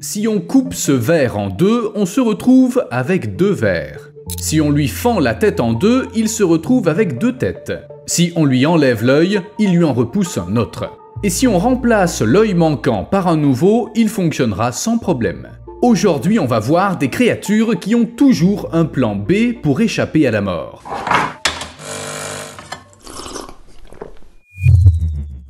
Si on coupe ce ver en deux, on se retrouve avec deux vers. Si on lui fend la tête en deux, il se retrouve avec deux têtes. Si on lui enlève l'œil, il lui en repousse un autre. Et si on remplace l'œil manquant par un nouveau, il fonctionnera sans problème. Aujourd'hui, on va voir des créatures qui ont toujours un plan B pour échapper à la mort.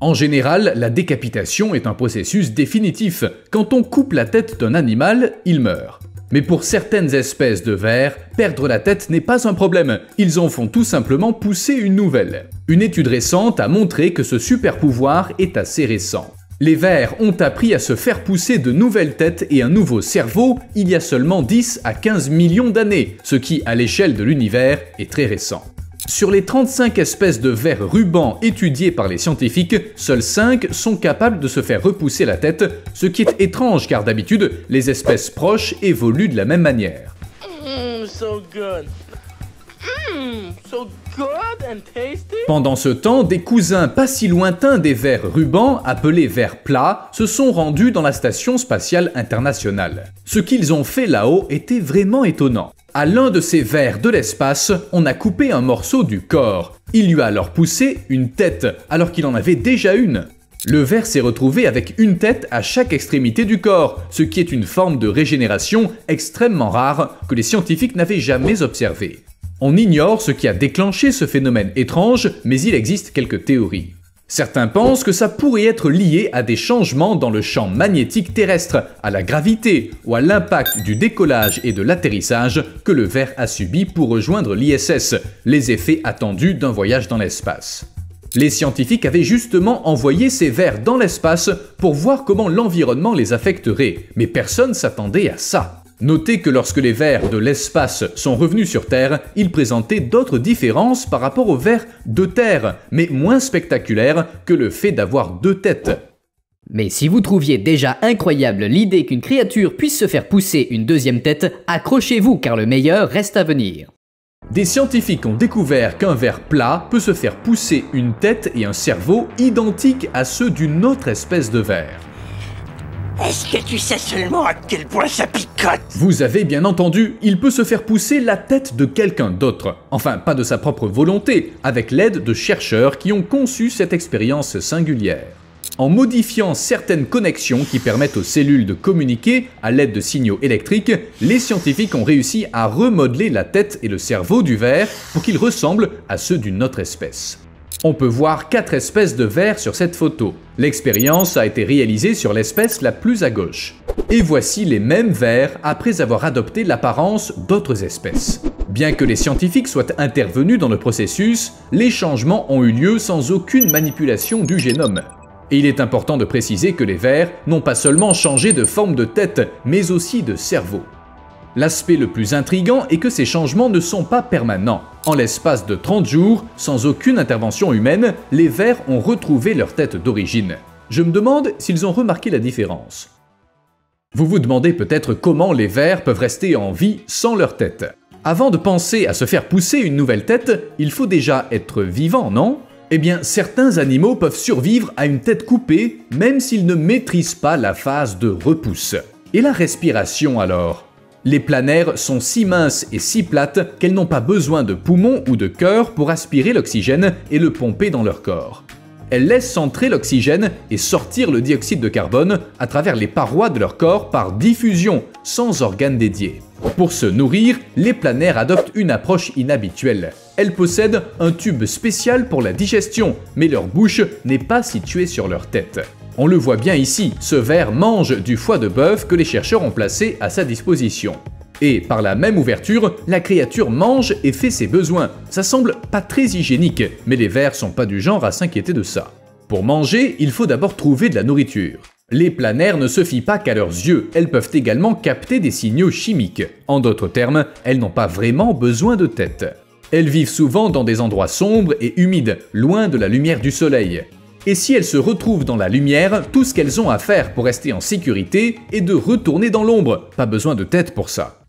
En général, la décapitation est un processus définitif. Quand on coupe la tête d'un animal, il meurt. Mais pour certaines espèces de vers, perdre la tête n'est pas un problème. Ils en font tout simplement pousser une nouvelle. Une étude récente a montré que ce super pouvoir est assez récent. Les vers ont appris à se faire pousser de nouvelles têtes et un nouveau cerveau il y a seulement 10 à 15 millions d'années, ce qui, à l'échelle de l'univers, est très récent. Sur les 35 espèces de vers rubans étudiées par les scientifiques, seules 5 sont capables de se faire repousser la tête, ce qui est étrange car d'habitude, les espèces proches évoluent de la même manière. Pendant ce temps, des cousins pas si lointains des vers rubans, appelés vers plats, se sont rendus dans la Station spatiale internationale. Ce qu'ils ont fait là-haut était vraiment étonnant. À l'un de ces vers de l'espace, on a coupé un morceau du corps. Il lui a alors poussé une tête, alors qu'il en avait déjà une. Le ver s'est retrouvé avec une tête à chaque extrémité du corps, ce qui est une forme de régénération extrêmement rare que les scientifiques n'avaient jamais observée. On ignore ce qui a déclenché ce phénomène étrange, mais il existe quelques théories. Certains pensent que ça pourrait être lié à des changements dans le champ magnétique terrestre, à la gravité ou à l'impact du décollage et de l'atterrissage que le ver a subi pour rejoindre l'ISS, les effets attendus d'un voyage dans l'espace. Les scientifiques avaient justement envoyé ces vers dans l'espace pour voir comment l'environnement les affecterait, mais personne s'attendait à ça. Notez que lorsque les vers de l'espace sont revenus sur Terre, ils présentaient d'autres différences par rapport aux vers de Terre, mais moins spectaculaires que le fait d'avoir deux têtes. Mais si vous trouviez déjà incroyable l'idée qu'une créature puisse se faire pousser une deuxième tête, accrochez-vous car le meilleur reste à venir. Des scientifiques ont découvert qu'un ver plat peut se faire pousser une tête et un cerveau identiques à ceux d'une autre espèce de ver. Est-ce que tu sais seulement à quel point ça picote? Vous avez bien entendu, il peut se faire pousser la tête de quelqu'un d'autre. Enfin, pas de sa propre volonté, avec l'aide de chercheurs qui ont conçu cette expérience singulière. En modifiant certaines connexions qui permettent aux cellules de communiquer à l'aide de signaux électriques, les scientifiques ont réussi à remodeler la tête et le cerveau du ver pour qu'ils ressemblent à ceux d'une autre espèce. On peut voir 4 espèces de vers sur cette photo. L'expérience a été réalisée sur l'espèce la plus à gauche. Et voici les mêmes vers après avoir adopté l'apparence d'autres espèces. Bien que les scientifiques soient intervenus dans le processus, les changements ont eu lieu sans aucune manipulation du génome. Et il est important de préciser que les vers n'ont pas seulement changé de forme de tête, mais aussi de cerveau. L'aspect le plus intriguant est que ces changements ne sont pas permanents. En l'espace de 30 jours, sans aucune intervention humaine, les vers ont retrouvé leur tête d'origine. Je me demande s'ils ont remarqué la différence. Vous vous demandez peut-être comment les vers peuvent rester en vie sans leur tête. Avant de penser à se faire pousser une nouvelle tête, il faut déjà être vivant, non ? Eh bien, certains animaux peuvent survivre à une tête coupée, même s'ils ne maîtrisent pas la phase de repousse. Et la respiration alors ? Les planaires sont si minces et si plates qu'elles n'ont pas besoin de poumons ou de cœur pour aspirer l'oxygène et le pomper dans leur corps. Elles laissent entrer l'oxygène et sortir le dioxyde de carbone à travers les parois de leur corps par diffusion, sans organes dédiés. Pour se nourrir, les planaires adoptent une approche inhabituelle. Elles possèdent un tube spécial pour la digestion, mais leur bouche n'est pas située sur leur tête. On le voit bien ici, ce ver mange du foie de bœuf que les chercheurs ont placé à sa disposition. Et par la même ouverture, la créature mange et fait ses besoins. Ça semble pas très hygiénique, mais les vers sont pas du genre à s'inquiéter de ça. Pour manger, il faut d'abord trouver de la nourriture. Les planaires ne se fient pas qu'à leurs yeux, elles peuvent également capter des signaux chimiques. En d'autres termes, elles n'ont pas vraiment besoin de tête. Elles vivent souvent dans des endroits sombres et humides, loin de la lumière du soleil. Et si elles se retrouvent dans la lumière, tout ce qu'elles ont à faire pour rester en sécurité est de retourner dans l'ombre. Pas besoin de tête pour ça.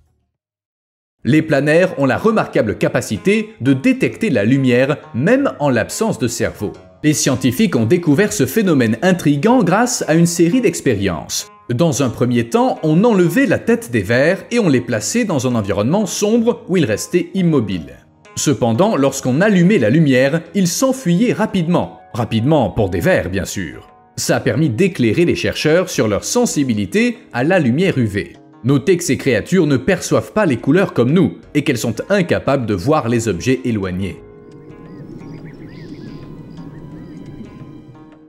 Les planaires ont la remarquable capacité de détecter la lumière même en l'absence de cerveau. Les scientifiques ont découvert ce phénomène intriguant grâce à une série d'expériences. Dans un premier temps, on enlevait la tête des vers et on les plaçait dans un environnement sombre où ils restaient immobiles. Cependant, lorsqu'on allumait la lumière, ils s'enfuyaient rapidement. Rapidement pour des vers, bien sûr. Ça a permis d'éclairer les chercheurs sur leur sensibilité à la lumière UV. Notez que ces créatures ne perçoivent pas les couleurs comme nous et qu'elles sont incapables de voir les objets éloignés.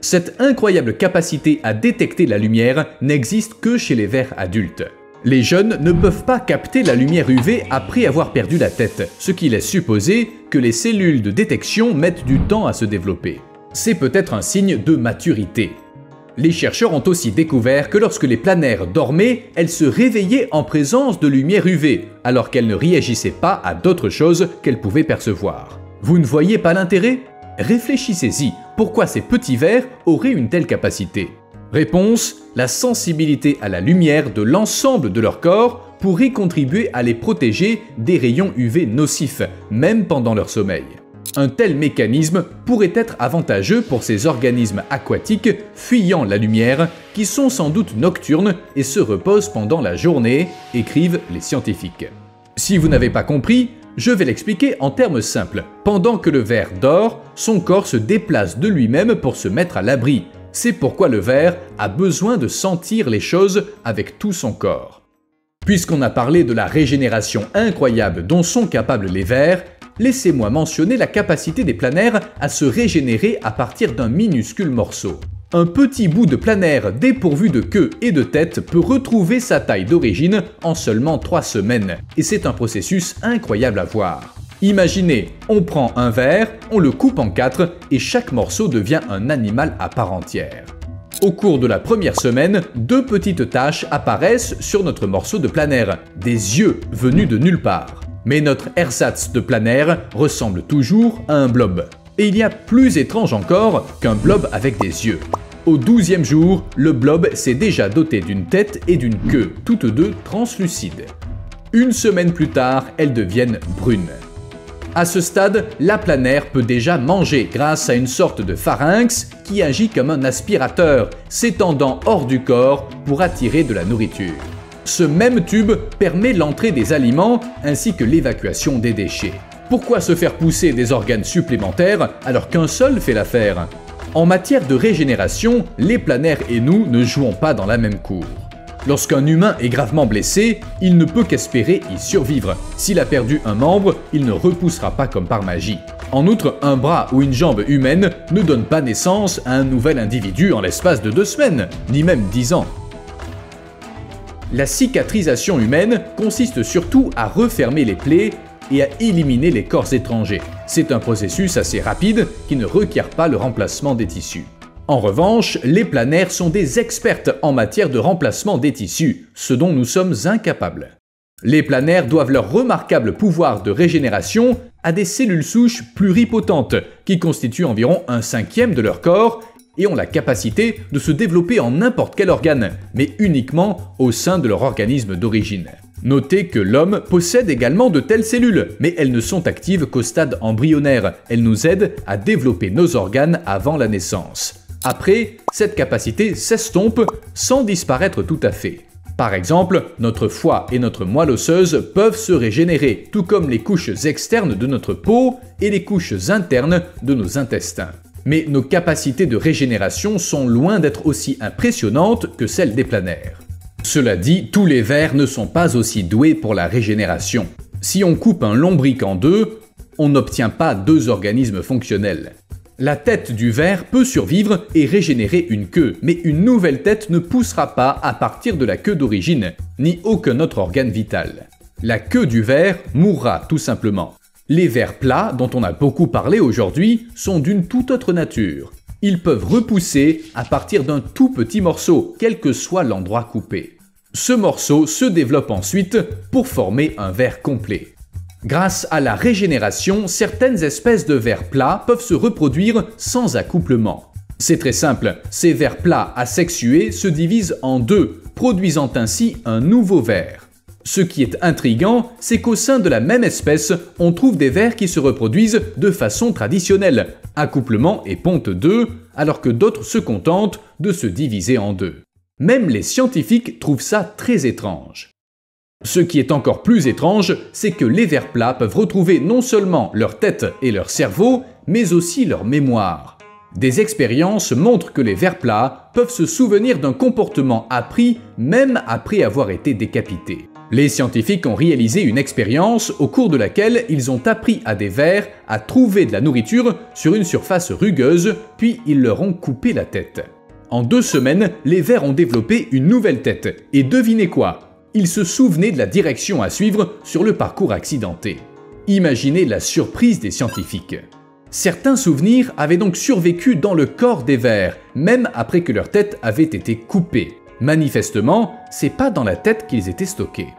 Cette incroyable capacité à détecter la lumière n'existe que chez les vers adultes. Les jeunes ne peuvent pas capter la lumière UV après avoir perdu la tête, ce qui laisse supposer que les cellules de détection mettent du temps à se développer. C'est peut-être un signe de maturité. Les chercheurs ont aussi découvert que lorsque les planaires dormaient, elles se réveillaient en présence de lumière UV, alors qu'elles ne réagissaient pas à d'autres choses qu'elles pouvaient percevoir. Vous ne voyez pas l'intérêt ? Réfléchissez-y, pourquoi ces petits vers auraient une telle capacité? Réponse: la sensibilité à la lumière de l'ensemble de leur corps pourrait contribuer à les protéger des rayons UV nocifs, même pendant leur sommeil. Un tel mécanisme pourrait être avantageux pour ces organismes aquatiques fuyant la lumière, qui sont sans doute nocturnes et se reposent pendant la journée, écrivent les scientifiques. Si vous n'avez pas compris, je vais l'expliquer en termes simples. Pendant que le ver dort, son corps se déplace de lui-même pour se mettre à l'abri. C'est pourquoi le ver a besoin de sentir les choses avec tout son corps. Puisqu'on a parlé de la régénération incroyable dont sont capables les vers, laissez-moi mentionner la capacité des planaires à se régénérer à partir d'un minuscule morceau. Un petit bout de planaire dépourvu de queue et de tête peut retrouver sa taille d'origine en seulement 3 semaines, et c'est un processus incroyable à voir. Imaginez, on prend un ver, on le coupe en 4 et chaque morceau devient un animal à part entière. Au cours de la première semaine, 2 petites taches apparaissent sur notre morceau de planaire, des yeux venus de nulle part. Mais notre ersatz de planaire ressemble toujours à un blob. Et il y a plus étrange encore qu'un blob avec des yeux. Au 12e jour, le blob s'est déjà doté d'une tête et d'une queue, toutes deux translucides. Une semaine plus tard, elles deviennent brunes. À ce stade, la planaire peut déjà manger grâce à une sorte de pharynx qui agit comme un aspirateur, s'étendant hors du corps pour attirer de la nourriture. Ce même tube permet l'entrée des aliments ainsi que l'évacuation des déchets. Pourquoi se faire pousser des organes supplémentaires alors qu'un seul fait l'affaire? En matière de régénération, les planaires et nous ne jouons pas dans la même cour. Lorsqu'un humain est gravement blessé, il ne peut qu'espérer y survivre. S'il a perdu un membre, il ne repoussera pas comme par magie. En outre, un bras ou une jambe humaine ne donne pas naissance à un nouvel individu en l'espace de 2 semaines, ni même 10 ans. La cicatrisation humaine consiste surtout à refermer les plaies et à éliminer les corps étrangers. C'est un processus assez rapide qui ne requiert pas le remplacement des tissus. En revanche, les planaires sont des expertes en matière de remplacement des tissus, ce dont nous sommes incapables. Les planaires doivent leur remarquable pouvoir de régénération à des cellules souches pluripotentes, qui constituent environ 1/5 de leur corps et ont la capacité de se développer en n'importe quel organe, mais uniquement au sein de leur organisme d'origine. Notez que l'homme possède également de telles cellules, mais elles ne sont actives qu'au stade embryonnaire. Elles nous aident à développer nos organes avant la naissance. Après, cette capacité s'estompe sans disparaître tout à fait. Par exemple, notre foie et notre moelle osseuse peuvent se régénérer, tout comme les couches externes de notre peau et les couches internes de nos intestins. Mais nos capacités de régénération sont loin d'être aussi impressionnantes que celles des planaires. Cela dit, tous les vers ne sont pas aussi doués pour la régénération. Si on coupe un lombric en 2, on n'obtient pas 2 organismes fonctionnels. La tête du ver peut survivre et régénérer une queue, mais une nouvelle tête ne poussera pas à partir de la queue d'origine, ni aucun autre organe vital. La queue du ver mourra tout simplement. Les vers plats, dont on a beaucoup parlé aujourd'hui, sont d'une toute autre nature. Ils peuvent repousser à partir d'un tout petit morceau, quel que soit l'endroit coupé. Ce morceau se développe ensuite pour former un ver complet. Grâce à la régénération, certaines espèces de vers plats peuvent se reproduire sans accouplement. C'est très simple, ces vers plats asexués se divisent en 2, produisant ainsi un nouveau ver. Ce qui est intriguant, c'est qu'au sein de la même espèce, on trouve des vers qui se reproduisent de façon traditionnelle, accouplement et ponte 2, alors que d'autres se contentent de se diviser en 2. Même les scientifiques trouvent ça très étrange. Ce qui est encore plus étrange, c'est que les vers plats peuvent retrouver non seulement leur tête et leur cerveau, mais aussi leur mémoire. Des expériences montrent que les vers plats peuvent se souvenir d'un comportement appris même après avoir été décapités. Les scientifiques ont réalisé une expérience au cours de laquelle ils ont appris à des vers à trouver de la nourriture sur une surface rugueuse, puis ils leur ont coupé la tête. En 2 semaines, les vers ont développé une nouvelle tête, et devinez quoi? Ils se souvenaient de la direction à suivre sur le parcours accidenté. Imaginez la surprise des scientifiques. Certains souvenirs avaient donc survécu dans le corps des vers, même après que leur tête avait été coupée. Manifestement, c'est pas dans la tête qu'ils étaient stockés.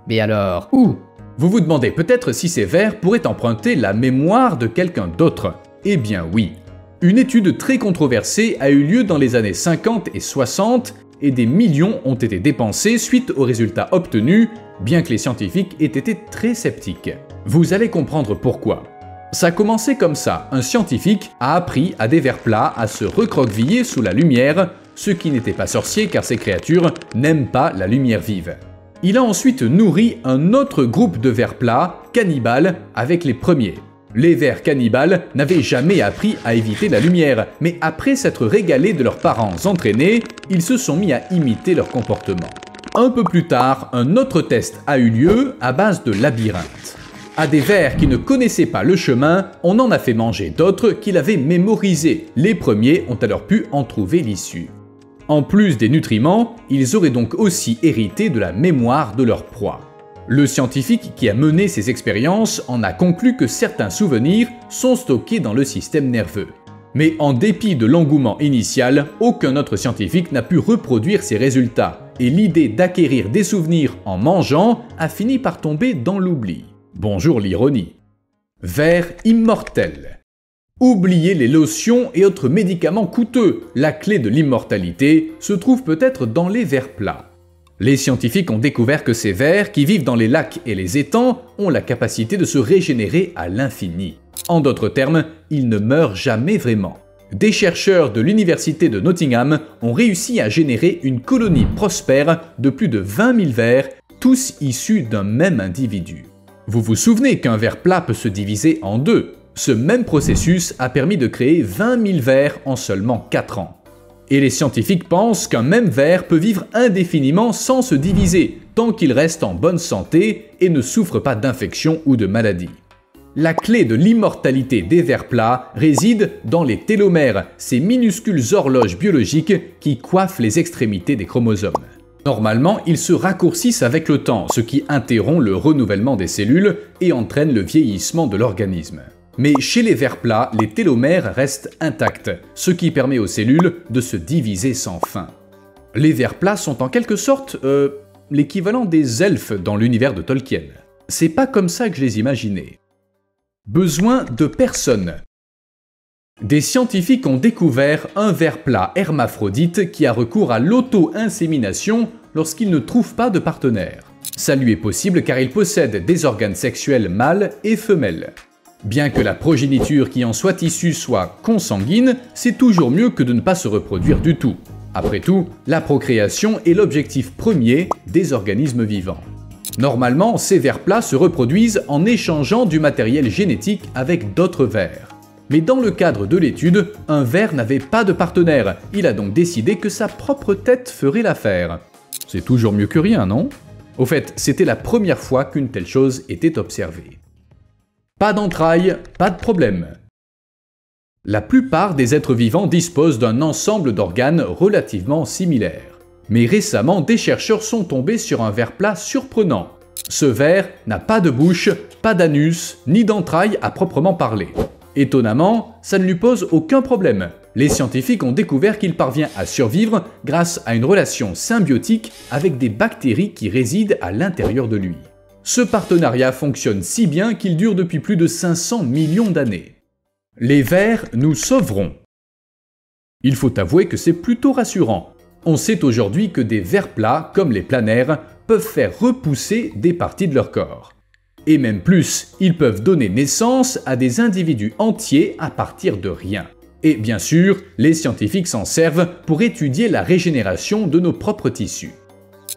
Mais alors, où? Vous vous demandez peut-être si ces vers pourraient emprunter la mémoire de quelqu'un d'autre. Eh bien oui. Une étude très controversée a eu lieu dans les années 50 et 60 et des millions ont été dépensés suite aux résultats obtenus, bien que les scientifiques aient été très sceptiques. Vous allez comprendre pourquoi. Ça a commencé comme ça, un scientifique a appris à des vers plats à se recroqueviller sous la lumière, ce qui n'était pas sorcier car ces créatures n'aiment pas la lumière vive. Il a ensuite nourri un autre groupe de vers plats, cannibales, avec les premiers. Les vers cannibales n'avaient jamais appris à éviter la lumière, mais après s'être régalés de leurs parents entraînés, ils se sont mis à imiter leur comportement. Un peu plus tard, un autre test a eu lieu à base de labyrinthes. À des vers qui ne connaissaient pas le chemin, on en a fait manger d'autres qui l'avaient mémorisé. Les premiers ont alors pu en trouver l'issue. En plus des nutriments, ils auraient donc aussi hérité de la mémoire de leur proie. Le scientifique qui a mené ces expériences en a conclu que certains souvenirs sont stockés dans le système nerveux. Mais en dépit de l'engouement initial, aucun autre scientifique n'a pu reproduire ces résultats, et l'idée d'acquérir des souvenirs en mangeant a fini par tomber dans l'oubli. Bonjour l'ironie. Vers immortel. Oubliez les lotions et autres médicaments coûteux, la clé de l'immortalité se trouve peut-être dans les vers plats. Les scientifiques ont découvert que ces vers, qui vivent dans les lacs et les étangs, ont la capacité de se régénérer à l'infini. En d'autres termes, ils ne meurent jamais vraiment. Des chercheurs de l'université de Nottingham ont réussi à générer une colonie prospère de plus de 20 000 vers, tous issus d'un même individu. Vous vous souvenez qu'un ver plat peut se diviser en deux. Ce même processus a permis de créer 20 000 vers en seulement 4 ans. Et les scientifiques pensent qu'un même ver peut vivre indéfiniment sans se diviser, tant qu'il reste en bonne santé et ne souffre pas d'infection ou de maladie. La clé de l'immortalité des vers plats réside dans les télomères, ces minuscules horloges biologiques qui coiffent les extrémités des chromosomes. Normalement, ils se raccourcissent avec le temps, ce qui interrompt le renouvellement des cellules et entraîne le vieillissement de l'organisme. Mais chez les vers plats, les télomères restent intacts, ce qui permet aux cellules de se diviser sans fin. Les vers plats sont en quelque sorte l'équivalent des elfes dans l'univers de Tolkien. C'est pas comme ça que je les imaginais. Besoin de personne. Des scientifiques ont découvert un ver plat hermaphrodite qui a recours à l'auto-insémination lorsqu'il ne trouve pas de partenaire. Ça lui est possible car il possède des organes sexuels mâles et femelles. Bien que la progéniture qui en soit issue soit consanguine, c'est toujours mieux que de ne pas se reproduire du tout. Après tout, la procréation est l'objectif premier des organismes vivants. Normalement, ces vers plats se reproduisent en échangeant du matériel génétique avec d'autres vers. Mais dans le cadre de l'étude, un ver n'avait pas de partenaire, il a donc décidé que sa propre tête ferait l'affaire. C'est toujours mieux que rien, non? Au fait, c'était la première fois qu'une telle chose était observée. Pas d'entrailles, pas de problème. La plupart des êtres vivants disposent d'un ensemble d'organes relativement similaires. Mais récemment, des chercheurs sont tombés sur un ver plat surprenant. Ce ver n'a pas de bouche, pas d'anus, ni d'entrailles à proprement parler. Étonnamment, ça ne lui pose aucun problème. Les scientifiques ont découvert qu'il parvient à survivre grâce à une relation symbiotique avec des bactéries qui résident à l'intérieur de lui. Ce partenariat fonctionne si bien qu'il dure depuis plus de 500 millions d'années. Les vers nous sauveront. Il faut avouer que c'est plutôt rassurant. On sait aujourd'hui que des vers plats, comme les planaires, peuvent faire repousser des parties de leur corps. Et même plus, ils peuvent donner naissance à des individus entiers à partir de rien. Et bien sûr, les scientifiques s'en servent pour étudier la régénération de nos propres tissus.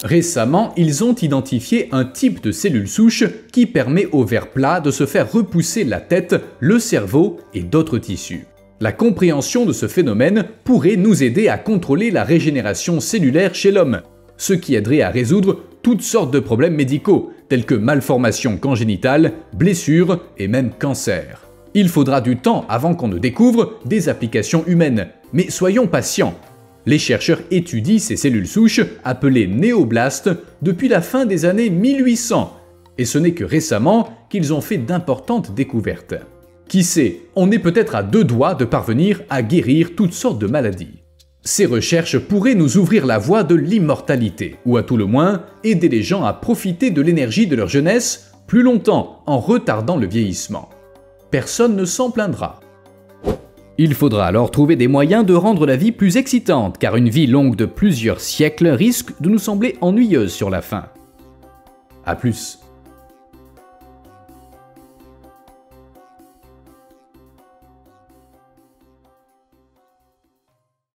Récemment, ils ont identifié un type de cellule souche qui permet au ver plat de se faire repousser la tête, le cerveau et d'autres tissus. La compréhension de ce phénomène pourrait nous aider à contrôler la régénération cellulaire chez l'homme, ce qui aiderait à résoudre toutes sortes de problèmes médicaux, tels que malformations congénitales, blessures et même cancer. Il faudra du temps avant qu'on ne découvre des applications humaines, mais soyons patients. Les chercheurs étudient ces cellules souches, appelées néoblastes, depuis la fin des années 1800, et ce n'est que récemment qu'ils ont fait d'importantes découvertes. Qui sait, on est peut-être à 2 doigts de parvenir à guérir toutes sortes de maladies. Ces recherches pourraient nous ouvrir la voie de l'immortalité, ou à tout le moins, aider les gens à profiter de l'énergie de leur jeunesse plus longtemps en retardant le vieillissement. Personne ne s'en plaindra. Il faudra alors trouver des moyens de rendre la vie plus excitante, car une vie longue de plusieurs siècles risque de nous sembler ennuyeuse sur la fin. À plus.